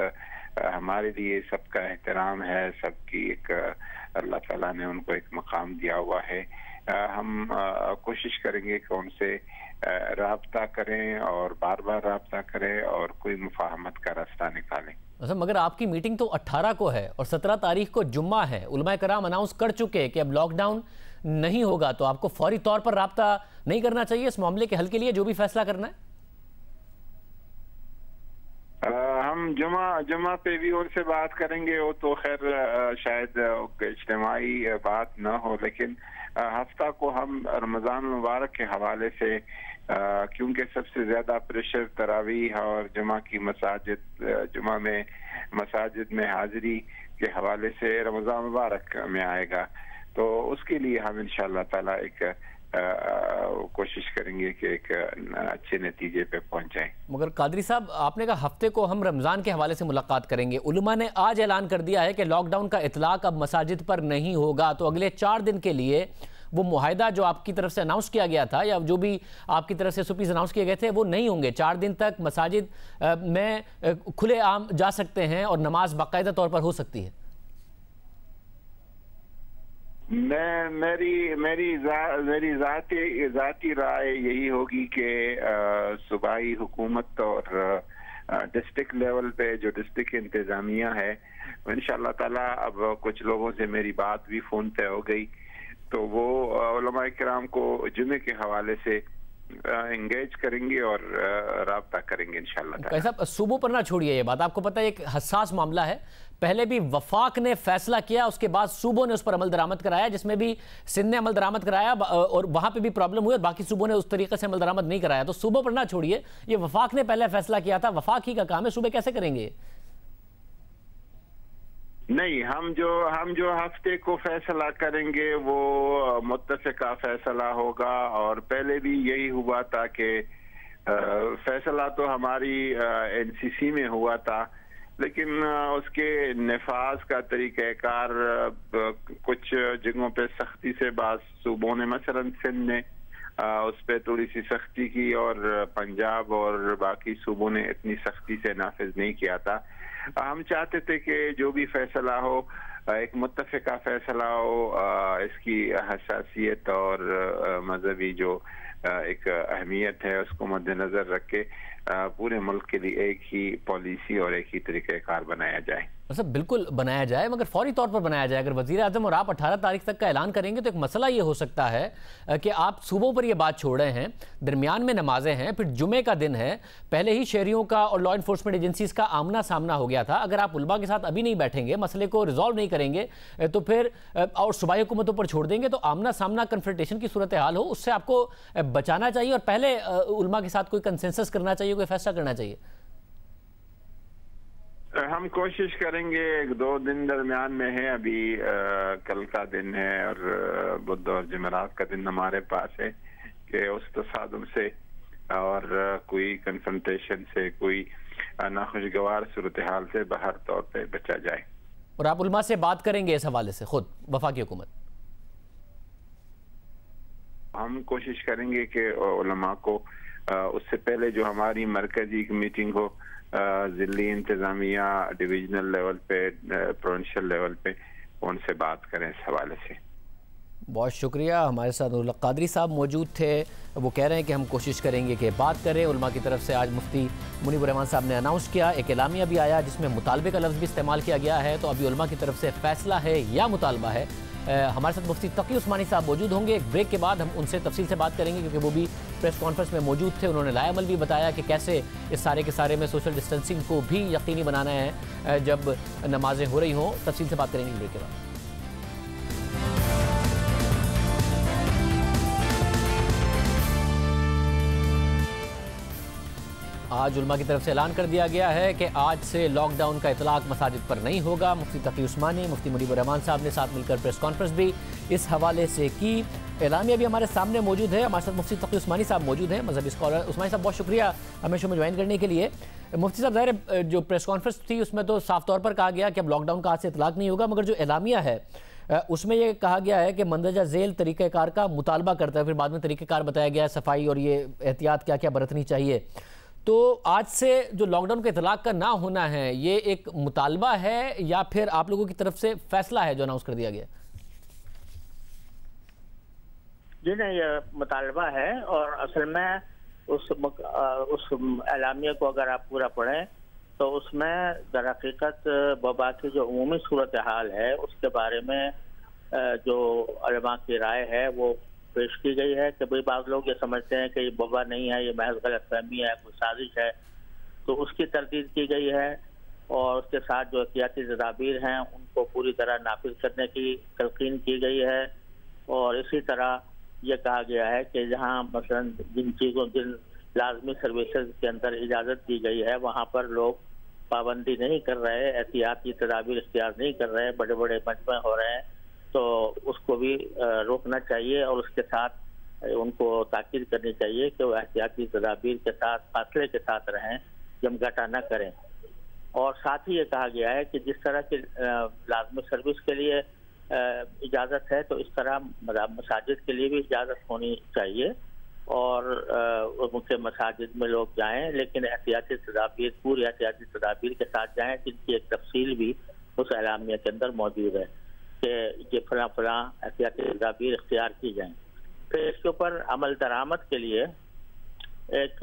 हमारे लिए सबका एहतराम है, सबकी एक अल्लाह ताला ने उनको एक मकाम दिया हुआ है। हम कोशिश करेंगे कि उनसे राब्ता करें और बार बार राब्ता करें और कोई मुफाहमत का रास्ता निकालें। अच्छा, मगर आपकी मीटिंग तो 18 को है और 17 तारीख को जुम्मा है। उलमा कराम अनाउंस कर चुके हैं कि अब लॉकडाउन नहीं होगा, तो आपको फौरी तौर पर राब्ता नहीं करना चाहिए इस मामले के हल के लिए, जो भी फैसला करना है? हम जुमा पे भी उनसे बात करेंगे। वो तो खैर शायद इज्तिमाई बात न हो, लेकिन हफ्ता को हम रमज़ान मुबारक के हवाले से, क्योंकि सबसे ज़्यादा प्रेशर तरावीह और जुमा की मसाजिद, जुमा में मसाजिद में हाजिरी के हवाले से रमज़ान मुबारक में आएगा, तो उसके लिए हम इंशाअल्लाह ताला एक कोशिश करेंगे कि एक अच्छे नतीजे पे पहुंच जाएं। मगर कादरी साहब, आपने कहा हफ्ते को हम रमज़ान के हवाले से मुलाकात करेंगे। उलमा ने आज ऐलान कर दिया है कि लॉकडाउन का इतलाक अब मसाजिद पर नहीं होगा, तो अगले 4 दिन के लिए वो मुआहिदा जो आपकी तरफ से अनाउंस किया गया था या जो भी आपकी तरफ से SOPs अनाउंस किए गए थे वो नहीं होंगे। 4 दिन तक मसाजिद में खुले आम जा सकते हैं और नमाज बाकायदा तौर पर हो सकती है। मेरी जाती राय यही होगी कि सूबाई हुकूमत और डिस्ट्रिक्ट लेवल पे जो डिस्ट्रिक्ट इंतजामिया है, इंशाअल्लाह ताला अब कुछ लोगों से मेरी बात भी फोन पे हो गई, तो वो उलमा किराम को जुमे के हवाले से एंगेज करेंगे और राब्ता करेंगे इंशाअल्लाह। साहब सूबों पर ना छोड़िए ये बात, आपको पता है एक हसास मामला है, पहले भी वफाक ने फैसला किया, उसके बाद सूबों ने उस पर अमल दरामद कराया, जिसमें भी सिंध ने अमल दरामद कराया और वहां पे भी प्रॉब्लम हुई और बाकी सूबों ने उस तरीके से अमल दरामद नहीं कराया। तो सूबों पर ना छोड़िए, ये वफाक ने पहले फैसला किया था, वफाक ही का काम है, सूबे कैसे करेंगे? नहीं, हम जो हफ्ते को फैसला करेंगे वो मुत्तफ़िका फैसला होगा, और पहले भी यही हुआ था कि फैसला तो हमारी एनसीसी में हुआ था, लेकिन उसके नफाज का तरीक़ाकार कुछ जगहों पे सख्ती से बात सूबों ने, मसलन सिंध ने उस पर थोड़ी सी सख्ती की और पंजाब और बाकी सूबों ने इतनी सख्ती से नाफिज नहीं किया था। हम चाहते थे कि जो भी फैसला हो एक मुत्तफ़िका फैसला हो, इसकी हसासियत और मजहबी जो एक अहमियत है उसको मद्देनजर रख के पूरे मुल्क के लिए एक ही पॉलिसी और एक ही तरीक़ाकार बनाया जाए। मतलब बिल्कुल बनाया जाए, मगर फौरी तौर पर बनाया जाए। अगर वज़ीर आज़म और आप 18 तारीख तक का ऐलान करेंगे तो एक मसला ये हो सकता है कि आप सूबों पर ये बात छोड़ रहे हैं, दरमियान में नमाजें हैं, फिर जुमे का दिन है, पहले ही शहरियों का और लॉ इन्फोर्समेंट एजेंसीज का आमना सामना हो गया था। अगर आप उलमा के साथ अभी नहीं बैठेंगे, मसले को रिजॉल्व नहीं करेंगे तो फिर और सूबाई हुकूमतों पर छोड़ देंगे तो आमना सामना कन्फ्रंटेशन की सूरत हाल हो, उससे आपको बचाना चाहिए और पहले उलमा के साथ कोई कंसेंसस करना चाहिए, कोई फैसला करना चाहिए। हम कोशिश करेंगे, 1-2 दिन दरमियान में है, अभी कल का दिन है और बुध और जुमेरात का दिन हमारे पास है, कि उस तसादुम से और कोई कन्फ्रंटेशन से, कोई नाखुशगवार सूरत हाल से बाहर तौर पे बचा जाए। और आप उलमा से बात करेंगे इस हवाले से खुद वफाकी हुकूमत? हम कोशिश करेंगे कि उलमा को उससे पहले जो हमारी मरकजी मीटिंग हो, जिली इंतजामिया, डिविजनल लेवल पे, प्रोविंशियल लेवल पे, उनसे बात करें इस हवाले से। बहुत शुक्रिया। हमारे साथ नूरुल्लाह कादरी साहब मौजूद थे, वो कह रहे हैं कि हम कोशिश करेंगे कि बात करें। उलमा की तरफ से आज मुफ्ती मुनीबुर रहमान साहब ने अनाउंस किया, एक एलामिया भी आया जिसमें मुतालबे का लफ्ज़ भी इस्तेमाल किया गया है, तो अभी उलमा की तरफ से फैसला है या मुतालबा है। हमारे साथ मुफ्ती तकी उस्मानी साहब मौजूद होंगे, एक ब्रेक के बाद हम उनसे तफसील से बात करेंगे क्योंकि वो भी प्रेस कॉन्फ्रेंस में मौजूद थे। उन्होंने लाएमल भी बताया कि कैसे इस सारे के सारे में सोशल डिस्टेंसिंग को भी यकीनी बनाना है जब नमाजें हो रही हों। तफसील से बात करेंगे ब्रेक के बाद। आज उलमा की तरफ से ऐलान कर दिया गया है कि आज से लॉकडाउन का इतलाक मसाजिद पर नहीं होगा। मुफ्ती तकी उस्मानी, मुफ्ती मुनीबुर रहमान साहब ने साथ मिलकर प्रेस कॉन्फ्रेंस भी इस हवाले से की। एलामिया भी हमारे सामने मौजूद है। हमारे साथ मुफ्ती तकी उस्मानी साहब मौजूद हैं, मजहबी स्कॉलर। उस्मानी साहब बहुत शुक्रिया हमें शो में ज्वाइन करने के लिए। मुफ्ती साहब, ज़ाहिर जो प्रेस कॉन्फ्रेंस थी उसमें तो साफ तौर पर कहा गया कि अब लॉकडाउन का आज से इतलाक नहीं होगा, मगर जो एलामिया है उसमें यह कहा गया है कि मंदरजा झेल तरीक़ाकार का मुतालबा करता है, फिर बाद में तरीक़ाकार बताया गया, सफाई और ये एहतियात क्या क्या बरतनी चाहिए। तो आज से जो लॉकडाउन के इतलाक का ना होना है, ये एक मुतालबा है या फिर आप लोगों की तरफ से फैसला है जो अनाउंस कर दिया गया? जी नहीं, ये मुतालबा है और असल में उस एलामिया को अगर आप पूरा पढ़ें तो उसमें दर हकीकत वबा की जो उमूमी सूरत हाल है उसके बारे में जो उलमा की राय है वो पेश की गई है कि भाई बाज़ लोग ये समझते हैं कि ये वबा नहीं है, ये महज गलतफहमी है, कोई साजिश है, तो उसकी तरदीद की गई है और उसके साथ जो एहतियाती तदाबीर हैं उनको पूरी तरह नाफिज करने की तलकीन की गई है। और इसी तरह ये कहा गया है कि जहाँ मसलन जिन लाजमी सर्विसेज के अंदर इजाज़त दी गई है वहाँ पर लोग पाबंदी नहीं कर रहे, एहतियाती तदाबीर इख्तियार नहीं कर रहे, बड़े बड़े मजमे हो रहे हैं, तो उसको भी रोकना चाहिए और उसके साथ उनको ताकीद करनी चाहिए कि वो एहतियाती तदाबीर के साथ फासले के साथ रहें, जमघटा न करें। और साथ ही ये कहा गया है कि जिस तरह की लाजमी सर्विस के लिए इजाज़त है तो इस तरह मसाजिद के लिए भी इजाज़त होनी चाहिए और उनके मसाजिद में लोग जाएं, लेकिन एहतियाती तदाबीर, पूरी एहतियाती तदाबीर के साथ जाएं, जिनकी एक तफसील भी उस एलामिया के अंदर मौजूद है कि ये फला फला एहतियाती तदाबीर इख्तियार की जाएं। फिर इसके ऊपर अमल दरामद के लिए एक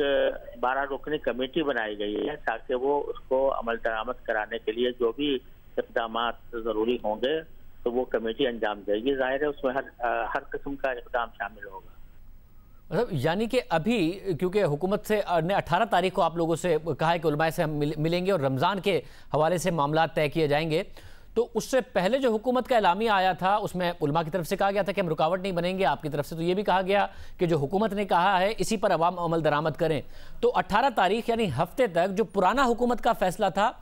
12 रुकनी कमेटी बनाई गई है ताकि वो उसको अमल दरामद कराने के लिए जो भी इक़दाम ज़रूरी होंगे तो वो कमेटी अंजाम देगी। जाहिर है उसमें हर किस्म का इक़दाम शामिल होगा। मतलब यानी कि अभी क्योंकि हुकूमत से ने 18 तारीख को आप लोगों से कहा है कि उलमाए से हम मिलेंगे और रमज़ान के हवाले से मामला तय किए जाएंगे, तो उससे पहले जो हुकूमत का एलामिया आया था उसमें उलमा की तरफ से कहा गया था कि हम रुकावट नहीं बनेंगे। आपकी तरफ से तो ये भी कहा गया कि जो हुकूमत ने कहा है इसी पर अवाम अमल दरामद करें। तो 18 तारीख यानी हफ्ते तक जो पुराना हुकूमत का फैसला था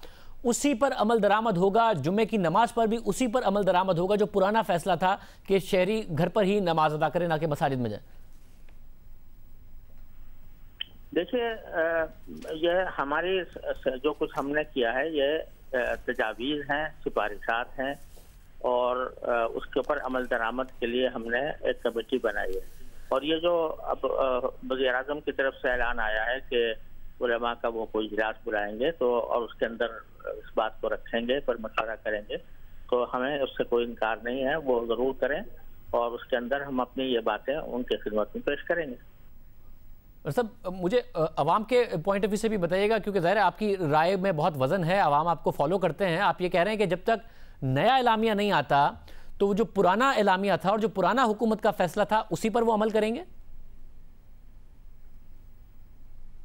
उसी पर अमल दरामद होगा। जुम्मे की नमाज पर भी उसी पर अमल दरामद होगा जो पुराना फैसला था कि शहरी घर पर ही नमाज अदा करें, ना कि मसाजिद में जाए। देखिए, यह हमारी जो कुछ हमने किया है ये तजावीज़ हैं, सिफारिशात हैं और उसके ऊपर अमल दरामद के लिए हमने एक कमेटी बनाई है। और ये जो अब वज़ीर-ए-आज़म की तरफ से ऐलान आया है कि उलमा का वो कोई इजलास बुलाएंगे तो और उसके अंदर इस बात को रखेंगे, पर मशवरा करेंगे, तो हमें उससे कोई इनकार नहीं है, वो ज़रूर करें और उसके अंदर हम अपनी ये बातें उनके खिदमत में पेश करेंगे। सब मुझे अवाम के पॉइंट ऑफ व्यू से भी बताइएगा, क्योंकि ज़ाहिर है आपकी राय में बहुत वजन है, अवाम आपको फॉलो करते हैं। आप ये कह रहे हैं कि जब तक नया एलामिया नहीं आता तो वो जो पुराना एलामिया था और जो पुराना हुकूमत का फैसला था उसी पर वो अमल करेंगे।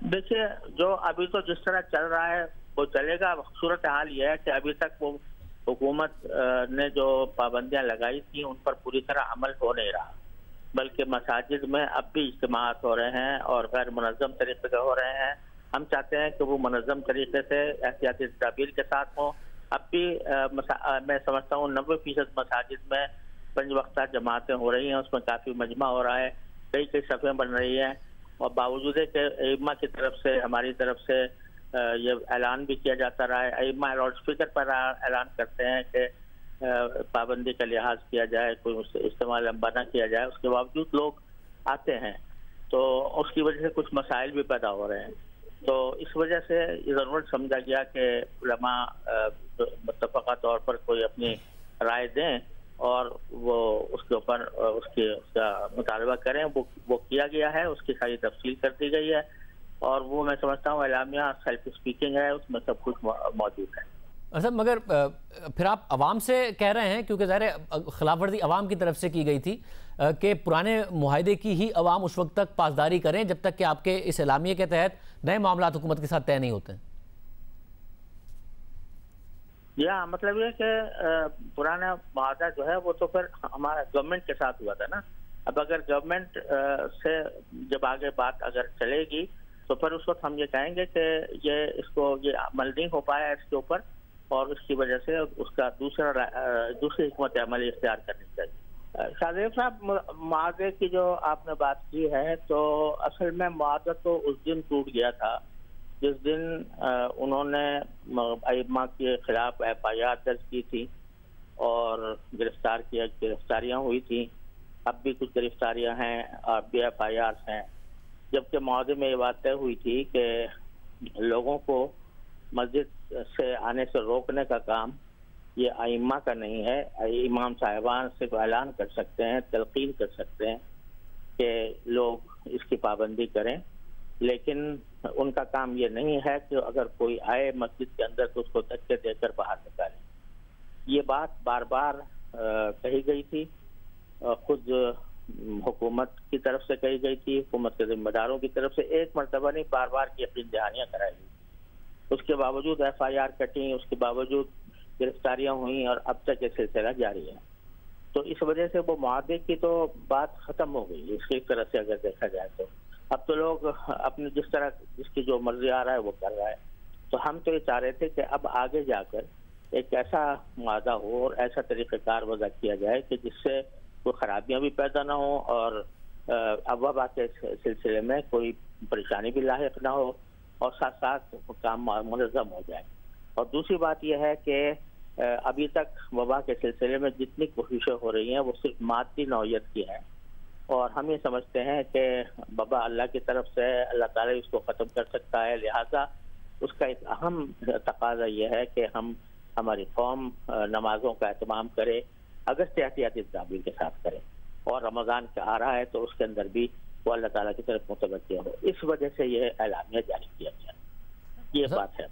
देखिए, जो अभी तो जिस तरह चल रहा है वो चलेगा। सूरत हाल यह है कि अभी तक वो हुकूमत ने जो पाबंदियां लगाई थी उन पर पूरी तरह अमल हो नहीं रहा, बल्कि मसाजिद में अब भी इज्तिमात हो रहे हैं और गैर मुनज़्ज़म तरीके से हो रहे हैं। हम चाहते हैं कि वो मुनज़्ज़म तरीके से एहतियाती तदाबीर के साथ हों। अब भी मैं समझता हूँ 90% मसाजिद में 5 वक्ता जमातें हो रही हैं, उसमें काफ़ी मजमा हो रहा है, कई कई सफ़ें बन रही हैं और बावजूद है कि इमाम की तरफ से हमारी तरफ से ये ऐलान भी किया जाता रहा है। इमाम लाउड स्पीकर पर ऐलान करते हैं कि पाबंदी का लिहाज किया जाए, कोई इस्तेमाल लंबा ना किया जाए, उसके बावजूद लोग आते हैं तो उसकी वजह से कुछ मसाइल भी पैदा हो रहे हैं। तो इस वजह से ये ज़रूरत समझा गया कि उलमा मुत्तफ़क़ा तौर पर कोई अपनी राय दें और वो उसके ऊपर उसका मुतालबा करें। वो किया गया है, उसकी सारी तफसील कर दी गई है और वो मैं समझता हूँ एलामिया सेल्फ स्पीकिंग है, उसमें सब कुछ मौजूद है। अच्छा, मगर फिर आप अवाम से कह रहे हैं, क्योंकि ज़ाहिर है खिलाफ वर्जी अवाम की तरफ से की गई थी, कि पुराने मुआहदे की ही अवाम उस वक्त तक पासदारी करें जब तक कि आपके इस एलामिया के तहत नए मामला हुकूमत के साथ तय नहीं होते हैं। या मतलब ये कि पुराना मुआहदा जो है वो तो फिर हमारा गवर्नमेंट के साथ हुआ था ना। अब अगर गवर्नमेंट से जब आगे बात अगर चलेगी तो फिर उस वक्त हम ये कहेंगे कि ये अमल नहीं हो पाया इसके ऊपर और उसकी वजह से उसका दूसरी हिकमत अमली इख्तियार करनी चाहिए। शाहजेब साहब, मुआहदे की जो आपने बात की है, तो असल में मुआहदा तो उस दिन टूट गया था जिस दिन उन्होंने अइम्मा के खिलाफ FIR दर्ज की थी और गिरफ्तारियां हुई थी। अब भी कुछ गिरफ्तारियां हैं और भी FIRs हैं, जबकि मुआहदे में ये बात तय हुई थी कि लोगों को मस्जिद से आने से रोकने का काम ये अइम्मा का नहीं है। इमाम साहिबान से ऐलान कर सकते हैं, तलकीन कर सकते हैं कि लोग इसकी पाबंदी करें, लेकिन उनका काम ये नहीं है कि अगर कोई आए मस्जिद के अंदर तो उसको धक्के देकर बाहर निकालें। ये बात बार बार कही गई थी, खुद हुकूमत की तरफ से कही गई थी, हुकूमत के जिम्मेदारों की तरफ से एक मरतबा नहीं बार बार की अपनी दहानियाँ कराई गई। उसके बावजूद FIR कटी, उसके बावजूद गिरफ्तारियां हुई और अब तक ये सिलसिला जारी है। तो इस वजह से वो मुआहदे की तो बात खत्म हो गई इसकी तरह से अगर देखा जाए तो। अब तो लोग अपने जिसकी जो मर्जी आ रहा है वो कर रहा है। तो हम तो ये चाह रहे थे कि अब आगे जाकर एक ऐसा मुआहदा हो और ऐसा तरीक़ाकार वज़ा किया जाए कि जिससे कोई खराबियां भी पैदा ना हो और वबा के सिलसिले में कोई परेशानी भी लाहिक ना हो और साथ साथ काम मुनज़्ज़म हो जाए। और दूसरी बात यह है कि अभी तक वबा के सिलसिले में जितनी कोशिशें हो रही हैं वो सिर्फ मादी नौयत की हैं और हम ये समझते हैं कि वबा अल्लाह की तरफ से, अल्लाह ताला इसको ख़त्म कर सकता है। लिहाजा उसका एक अहम तकाजा ये है कि हमारी कौम नमाजों का एहतमाम करे, अगर एहतियाती तदाबीर के साथ करें, और रमज़ान का आ रहा है तो उसके अंदर भी वो अल्लाह ताला की तरफ मुतवज्जह हो, इस वजह से ये एलानिया जारी किया गया, ये बात है।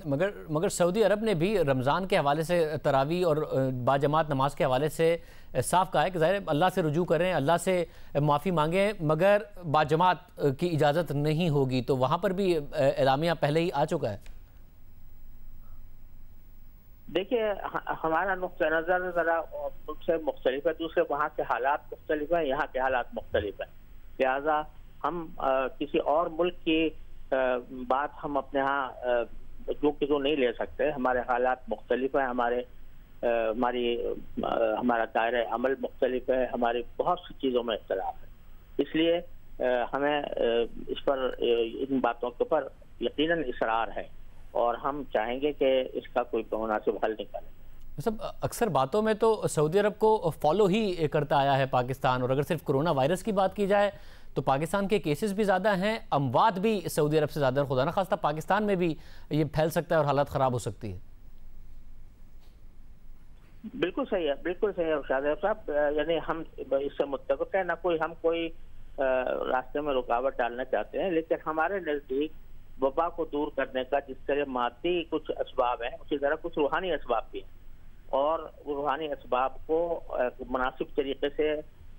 मगर सऊदी अरब ने भी रमज़ान के हवाले से, तरावी और बाजमात नमाज के हवाले से साफ कहा है कि ज़ाहिर अल्लाह से रुजू करें, अल्लाह से माफ़ी मांगें, मगर बाजमात की इजाज़त नहीं होगी। तो वहाँ पर भी एलामिया पहले ही आ चुका है। देखिए, हमारा नुक्ता नज़र ज़रा मुझसे मुख्तलिफ है, दूसरे वहाँ के हालात मुख्तलिफ हैं, यहाँ के हालात मुख्तलिफ हैं, लिहाजा हम किसी और मुल्क की बात हम अपने यहाँ जो नहीं ले सकते। हमारे हालात मुख्तलिफ हैं, हमारा दायरा अमल मुख्तलिफ है, हमारी बहुत सी चीज़ों में इख्तलाफ है, इसलिए हमें इस पर, इन बातों के ऊपर यकीनन इसरार है और हम चाहेंगे कि इसका कोई मुनासिब हल निकाले। सब अक्सर बातों में तो सऊदी अरब को फॉलो ही करता आया है पाकिस्तान, और अगर सिर्फ कोरोना वायरस की बात की जाए तो पाकिस्तान के केसेस भी ज़्यादा हैं, अमवात भी सऊदी अरब से ज़्यादा, खुदा न खास्ता पाकिस्तान में भी ये फैल सकता है और हालत ख़राब हो सकती है। बिल्कुल सही है, बिल्कुल सही है शाहज़ेब साहब, यानी हम इससे मुत्तफ़िक़ है, ना हम कोई रास्ते में रुकावट डालना चाहते हैं, लेकिन हमारे नज़दीक वबा को दूर करने का जिस तरह मादी कुछ असबाब हैं, उसी तरह कुछ रूहानी असबाब भी हैं, और रूहानी असबाब को मुनासिब तरीके से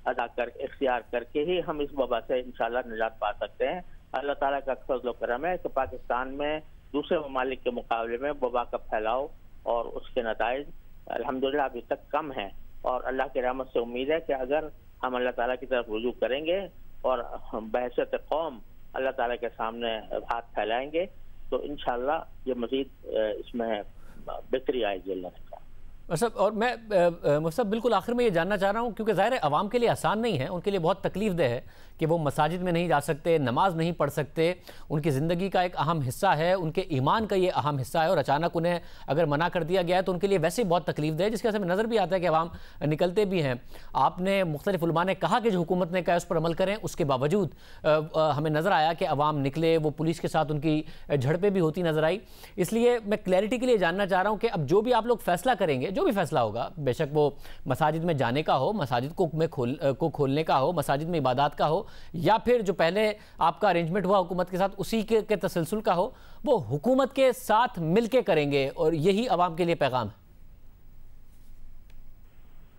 अदा कर इख्तियार करके ही हम इस वबा से इंशाल्लाह निजात पा सकते हैं। अल्लाह ताला का फज़ल व करम है कि पाकिस्तान में दूसरे ममालिक के मुकाबले में वबा का फैलाव और उसके नताइज अल्हम्दुलिल्लाह अभी तक कम है, और अल्लाह की रहमत से उम्मीद है कि अगर हम अल्लाह ताला की तरफ रुजू करेंगे और बहसत कौम अल्लाह ताला के सामने हाथ फैलाएंगे तो इंशाल्लाह ये मज़ीद इसमें बेहतरी आएगी अल्लाह ने कहा। और मैं मुफ्ती बिल्कुल आखिर में ये जानना चाह रहा हूँ, क्योंकि ज़ाहिर है अवाम के लिए आसान नहीं है, उनके लिए बहुत तकलीफ़देह है कि वो मसाजिद में नहीं जा सकते, नमाज नहीं पढ़ सकते, उनकी ज़िंदगी का एक अहम हिस्सा है, उनके ईमान का ये अहम हिस्सा है, और अचानक उन्हें अगर मना कर दिया गया है तो उनके लिए वैसे ही बहुत तकलीफ़देह है, जिसकी वजह से नज़र भी आता है कि अवाम निकलते भी हैं। आपने मुख्तलिफ उलमा ने कहा कि जो हुकूमत ने कहा उस पर अमल करें, उसके बावजूद हमें नज़र आया कि अवाम निकले, वो पुलिस के साथ उनकी झड़पें भी होती नज़र आई। इसलिए मैं क्लैरिटी के लिए जानना चाह रहा हूँ कि अब जो भी आप लोग फैसला करेंगे, जो भी फैसला होगा, बेशक वो मसाजिद में जाने का हो, मसाजिद को खोलने का हो, मसाजिद में इबादत का हो, या फिर जो पहले आपका अरेंजमेंट हुआ हुकूमत के साथ उसी के तसलसल का हो, वो हुकूमत के साथ मिलके करेंगे, और यही अवाम के लिए पैगाम है।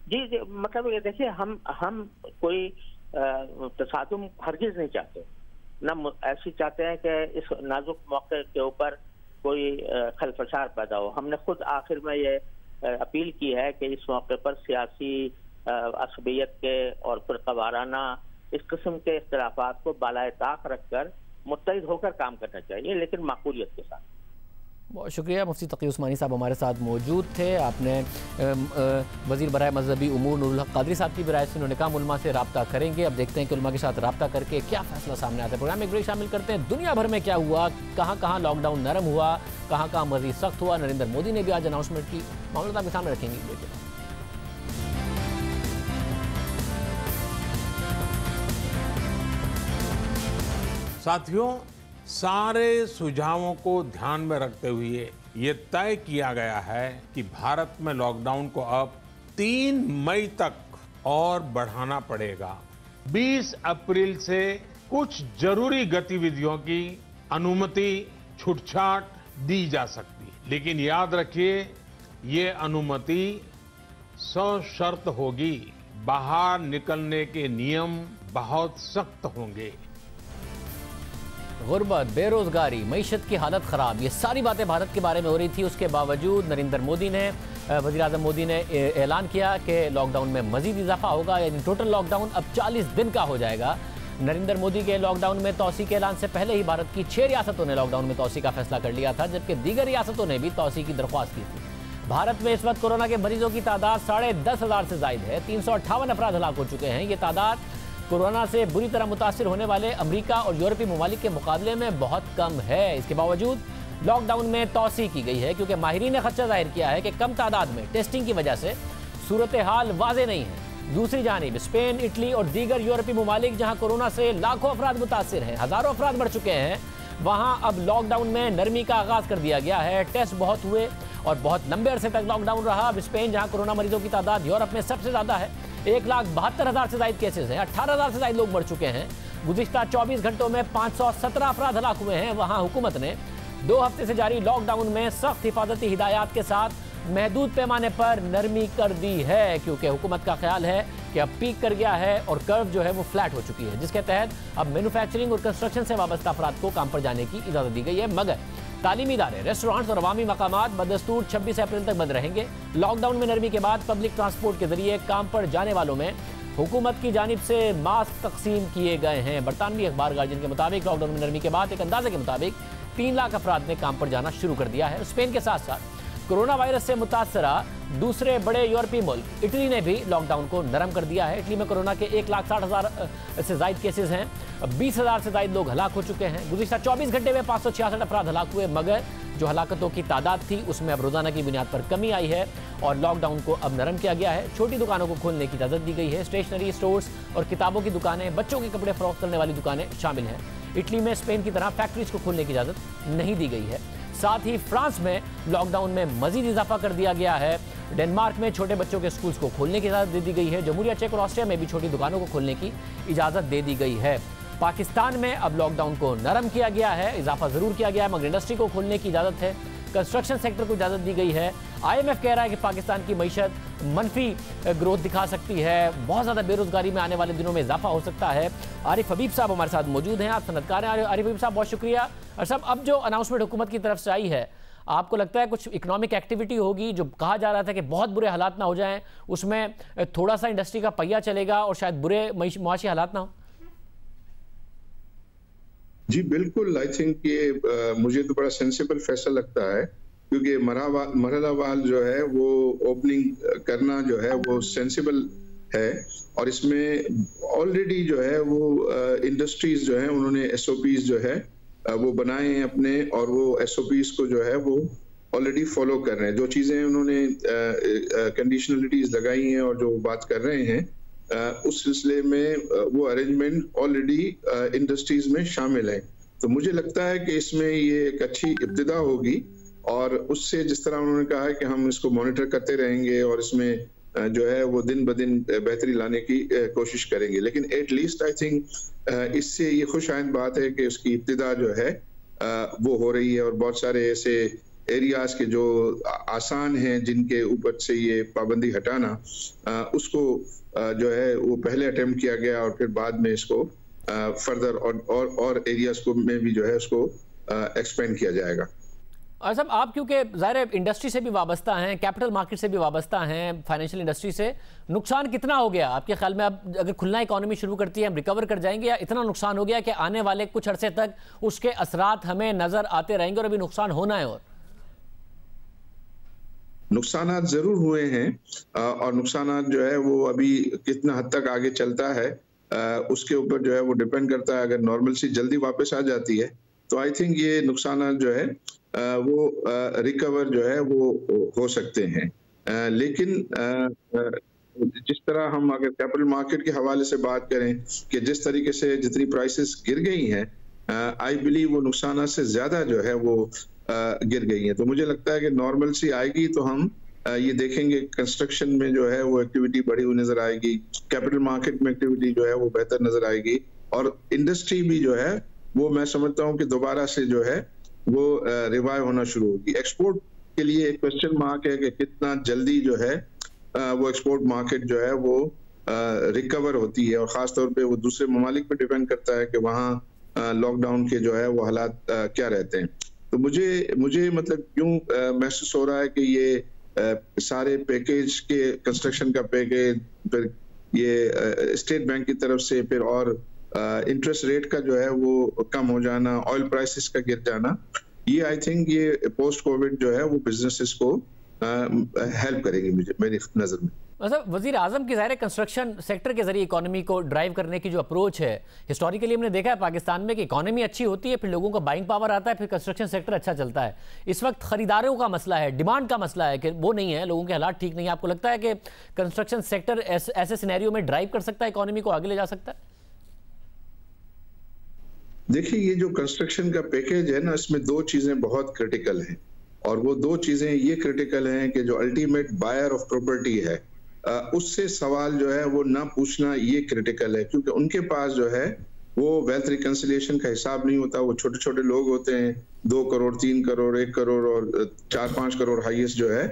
जी, मतलब ये देखिए, हम कोई तसादुम हरगिज नहीं चाहते, ना ऐसी चाहते हैं कि इस नाजुक मौके के ऊपर कोई खलफशार पैदा हो। हमने खुद आखिर में ये अपील की है कि इस मौके पर सियासी असबियत के और फिरका वाराना इस किस्म के इख्तिलाफात को बालाए ताक रखकर मुत्तहिद होकर काम करना चाहिए, लेकिन माकूलियत के साथ। बहुत शुक्रिया। मुफ्ती तकी उस्मानी साहब हमारे साथ मौजूद थे। आपने वज़ीर बराए मज़हबी उमूर नूरुल हक क़ादरी साहब की भी राय से उन्होंने कहा उलमा से रब्ता करेंगे। अब देखते हैं कि उलमा के साथ रब्ता करके क्या फैसला सामने आता है। प्रोग्राम में एक ब्रेक शामिल करते हैं। दुनिया भर में क्या हुआ, कहाँ कहाँ लॉकडाउन नरम हुआ, कहाँ कहाँ मज़ीद सख्त हुआ। नरेंद्र मोदी ने भी आज अनाउंसमेंट की, मामला आपके सामने रखेंगे। साथियों, सारे सुझावों को ध्यान में रखते हुए ये तय किया गया है कि भारत में लॉकडाउन को अब 3 मई तक और बढ़ाना पड़ेगा। 20 अप्रैल से कुछ जरूरी गतिविधियों की अनुमति छूटछाट दी जा सकती है, लेकिन याद रखिए ये अनुमति सशर्त होगी। बाहर निकलने के नियम बहुत सख्त होंगे। गुर्बत, बेरोजगारी, मईशत की हालत ख़राब, ये सारी बातें भारत के बारे में हो रही थी। उसके बावजूद नरेंद्र मोदी ने, वज़ीर आज़म मोदी ने ऐलान किया कि लॉकडाउन में मज़ीद इजाफा होगा, यानी टोटल लॉकडाउन अब 40 दिन का हो जाएगा। नरेंद्र मोदी के लॉकडाउन में तौसी के ऐलान से पहले ही भारत की 6 रियासतों ने लॉकडाउन में तौसी का फैसला कर लिया था, जबकि दीगर रियासतों ने भी तौसी की दरख्वास्त की थी। भारत में इस वक्त कोरोना के मरीजों की तादाद 10,500 से ज़ायद है। 358 अफराद हलाक हो चुके हैं। ये तादाद कोरोना से बुरी तरह मुतासिर होने वाले अमेरिका और यूरोपीय ममालिक के मुकाबले में बहुत कम है। इसके बावजूद लॉकडाउन में तौसी की गई है, क्योंकि माहिरीन ने खदशा जाहिर किया है कि कम तादाद में टेस्टिंग की वजह से सूरत हाल वाज़ेह नहीं है। दूसरी जानिब स्पेन, इटली और दीगर यूरोपीय ममालिक जहाँ कोरोना से लाखों अफराद मुतासिर हैं, हज़ारों अफराद मर चुके हैं, वहाँ अब लॉकडाउन में नरमी का आगाज़ कर दिया गया है। टेस्ट बहुत हुए और बहुत लंबे अरसे तक लॉकडाउन रहा। अब स्पेन, जहां कोरोना मरीजों की तादाद यूरोप में सबसे ज्यादा है, 1,72,000 से ज्यादा केसेस हैं, 18,000 से ज्यादा लोग मर चुके हैं। गुज़िश्ता 24 घंटों में 517 अफराद हलाक हुए हैं। वहां हुकूमत ने 2 हफ्ते से जारी लॉकडाउन में सख्त हिफाजती हिदायत के साथ महदूद पैमाने पर नरमी कर दी है, क्योंकि हुकूमत का ख्याल है कि अब पीक कर गया है और कर्व जो है वो फ्लैट हो चुकी है, जिसके तहत अब मैन्युफैक्चरिंग और कंस्ट्रक्शन से वाबस्ता अफराद को काम पर जाने की इजाज़त दी गई है। मगर तालीमी इदारे, रेस्टोरेंट्स और अवामी मकामात बदस्तूर 26 अप्रैल तक बंद रहेंगे। लॉकडाउन में नरमी के बाद पब्लिक ट्रांसपोर्ट के जरिए काम पर जाने वालों में हुकूमत की जानिब से मास्क तकसीम किए गए हैं। बरतानवी अखबार गार्जियन के मुताबिक लॉकडाउन में नरमी के बाद एक अंदाजे के मुताबिक 3 लाख अफराद ने काम पर जाना शुरू कर दिया है। स्पेन के साथ साथ कोरोना वायरस से मुतासरा दूसरे बड़े यूरोपीय मुल्क इटली ने भी लॉकडाउन को नरम कर दिया है। इटली में कोरोना के 1,60,000 से ज्यादा केसेस हैं, 20,000 से ज्यादा लोग हलाक हो चुके हैं। गुज़िश्ता 24 घंटे में 566 अफराद हलाक हुए, मगर जो हलाकतों की तादाद थी उसमें अब रोजाना की बुनियाद पर कमी आई है और लॉकडाउन को अब नरम किया गया है। छोटी दुकानों को खोलने की इजाजत दी गई है। स्टेशनरी स्टोर्स और किताबों की दुकानें, बच्चों के कपड़े फरोख्त करने वाली दुकानें शामिल हैं। इटली में स्पेन की तरह फैक्ट्रीज को खोलने की इजाजत नहीं दी गई है। साथ ही फ्रांस में लॉकडाउन में मजीद इजाफा कर दिया गया है। डेनमार्क में छोटे बच्चों के स्कूल्स को खोलने की इजाजत दे दी गई है। जमहूरिया चेक और ऑस्ट्रिया में भी छोटी दुकानों को खोलने की इजाजत दे दी गई है। पाकिस्तान में अब लॉकडाउन को नरम किया गया है, इजाफा जरूर किया गया है, मगर इंडस्ट्री को खोलने की इजाजत है। कंस्ट्रक्शन सेक्टर को इजाजत दी गई है। IMF कह रहा है कि पाकिस्तान की मईशत मनफी ग्रोथ दिखा सकती है, बहुत ज़्यादा बेरोजगारी में आने वाले दिनों में इजाफा हो सकता है। आरिफ हबीब साहब हमारे साथ मौजूद हैं, आप सनदकार हैं। आरिफ हबीब साहब बहुत शुक्रिया। और साहब, अब जो अनाउंसमेंट हुकूमत की तरफ से आई है, आपको लगता है कुछ इकोनॉमिक एक्टिविटी होगी? जो कहा जा रहा था कि बहुत बुरे हालात ना हो जाएं, उसमें थोड़ा सा इंडस्ट्री का पहिया चलेगा और शायद बुरे मुआशी हालात ना हो? जी बिल्कुल, आई थिंक ये मुझे तो बड़ा सेंसिबल फैसला लगता है, क्योंकि मरहलावार जो है वो ओपनिंग करना जो है वो सेंसिबल है। और इसमें ऑलरेडी जो है वो इंडस्ट्रीज जो है उन्होंने SOPs जो है वो बनाए हैं अपने, और वो SOPs को जो है वो ऑलरेडी फॉलो कर रहे हैं। जो चीज़ें उन्होंने कंडीशनलिटीज लगाई हैं और जो बात कर रहे हैं उस सिलसिले में वो अरेंजमेंट ऑलरेडी इंडस्ट्रीज में शामिल है। तो मुझे लगता है कि इसमें ये एक अच्छी इब्तिदा होगी, और उससे जिस तरह उन्होंने कहा है कि हम इसको मॉनिटर करते रहेंगे और इसमें जो है वो दिन ब दिन बेहतरी लाने की कोशिश करेंगे। लेकिन एटलीस्ट आई थिंक इससे ये खुश आइंद बात है कि उसकी इब्तिदा जो है वो हो रही है, और बहुत सारे ऐसे एरियाज के जो आसान हैं जिनके ऊपर से ये पाबंदी हटाना, उसको जो है वो पहले अटेम्प्ट किया गया और फिर बाद में इसको फर्दर और एरियाज को में भी जो है उसको एक्सपेंड किया जाएगा। और साहब, आप क्योंकि ज़ाहिर इंडस्ट्री से भी वाबस्ता हैं, कैपिटल मार्केट से भी वाबस्ता हैं, फाइनेंशियल इंडस्ट्री से, नुकसान कितना हो गया आपके ख्याल में? अब अगर खुलना इकोनॉमी शुरू करती है, हम रिकवर कर जाएंगे, या इतना नुकसान हो गया कि आने वाले कुछ अरसे तक उसके असरात हमें नजर आते रहेंगे और अभी नुकसान होना है? और नुकसानात जरूर हुए हैं, और नुकसानात जो है वो अभी कितना हद तक आगे चलता है उसके ऊपर जो है वो डिपेंड करता है। अगर नॉर्मलसी जल्दी वापस आ जाती है तो आई थिंक ये नुकसानात जो है वो रिकवर जो है वो हो सकते हैं। लेकिन जिस तरह हम अगर कैपिटल मार्केट के हवाले से बात करें कि जिस तरीके से जितनी प्राइसेस गिर गई हैं, आई बिलीव वो नुकसानात से ज्यादा जो है वो गिर गई हैं। तो मुझे लगता है कि नॉर्मलसी आएगी तो हम ये देखेंगे कंस्ट्रक्शन में जो है वो एक्टिविटी बढ़ी हुई नजर आएगी, कैपिटल मार्केट में एक्टिविटी जो है वो बेहतर नजर आएगी, और इंडस्ट्री भी जो है वो मैं समझता हूँ कि दोबारा से जो है वो रिवाइव होना शुरू होगी। एक्सपोर्ट के लिए एक क्वेश्चन मार्क है कि कितना जल्दी जो है वो एक्सपोर्ट मार्केट जो है वो रिकवर होती है, और ख़ास तौर पे वो दूसरे ममालिक पे डिपेंड करता है कि वहाँ लॉकडाउन के जो है वो हालात क्या रहते हैं। तो मुझे मतलब क्यों महसूस हो रहा है कि ये सारे पैकेज के कंस्ट्रक्शन का पैकेज, फिर ये स्टेट बैंक की तरफ से, फिर और इंटरेस्ट रेट का जो है वो कम हो जाना, ऑयल प्राइसेस का गिर जाना, ये आई थिंक ये पोस्ट कोविड जो है वो बिजनेसेस को हेल्प करेगी मेरी नज़र में। मतलब वज़ीर आज़म की ज़ाहिर कंस्ट्रक्शन सेक्टर के जरिए इकोनॉमी को ड्राइव करने की जो अप्रोच है, हिस्टोरिकली हमने देखा है पाकिस्तान में कि इकोनॉमी अच्छी होती है, फिर लोगों का बाइंग पावर आता है, फिर कंस्ट्रक्शन सेक्टर अच्छा चलता है। इस वक्त खरीदारों का मसला है, डिमांड का मसला है कि वो नहीं है, लोगों के हालात ठीक नहीं है। आपको लगता है कि कंस्ट्रक्शन सेक्टर ऐसे सिनेरियो में ड्राइव कर सकता है, इकोनॉमी को आगे ले जा सकता है? देखिए, ये जो कंस्ट्रक्शन का पैकेज है ना, इसमें दो चीजें बहुत क्रिटिकल हैं, और वो दो चीजें ये क्रिटिकल हैं कि जो अल्टीमेट बायर ऑफ प्रॉपर्टी है उससे सवाल जो है वो ना पूछना ये क्रिटिकल है, क्योंकि उनके पास जो है वो वेल्थ रिकंसिलिएशन का हिसाब नहीं होता। वो छोटे छोटे लोग होते हैं, 2 करोड़ 3 करोड़ 1 करोड़ और 4-5 करोड़ हाईएस्ट जो है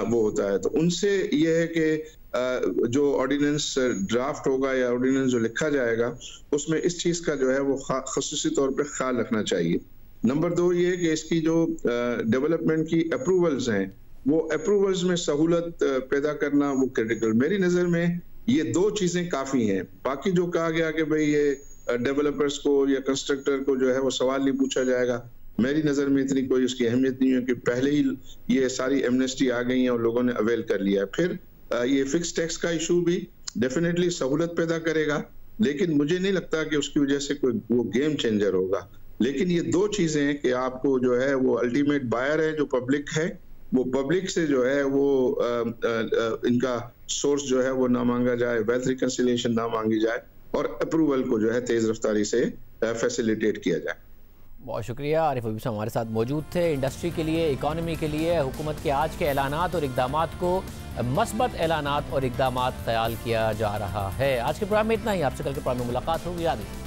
वो होता है। तो उनसे ये है कि जो ऑर्डिनेंस ड्राफ्ट होगा या ऑर्डिनेंस जो लिखा जाएगा उसमें इस चीज का जो है वो खसूसी तौर पे ख्याल रखना चाहिए। नंबर 2 ये है कि इसकी जो डेवलपमेंट की अप्रूवल्स हैं वो अप्रूवल्स में सहूलत पैदा करना वो क्रिटिकल। मेरी नज़र में ये 2 चीज़ें काफ़ी हैं। बाकी जो कहा गया कि भाई ये डेवलपर्स को या कंस्ट्रक्टर को जो है वो सवाल नहीं पूछा जाएगा, मेरी नज़र में इतनी कोई उसकी अहमियत नहीं है कि पहले ही ये सारी एमनेस्टी आ गई है और लोगों ने अवेल कर लिया है। फिर ये फिक्स टैक्स का इशू भी डेफिनेटली सहूलत पैदा करेगा, लेकिन मुझे नहीं लगता कि उसकी वजह से कोई वो गेम चेंजर होगा। लेकिन ये 2 चीज़ें हैं कि आपको जो है वो अल्टीमेट बायर है जो पब्लिक है, वो पब्लिक से जो है वो इनका सोर्स जो है वो ना मांगा जाए, वेल्थ रिकंसिलिएशन ना मांगी जाए और अप्रूवल को जो है तेज रफ्तारी से फैसिलिटेट किया जाए। बहुत शुक्रिया। आरिफ अभी हमारे साथ मौजूद थे। इंडस्ट्री के लिए, इकॉनमी के लिए हुकूमत के आज के ऐलानात और इकदामात को मस्बत ऐलानात और इकदामात ख्याल किया जा रहा है। आज के प्रोग्राम में इतना ही। आपसे कल के प्रोग्राम में मुलाकात होगी। याद रखिए।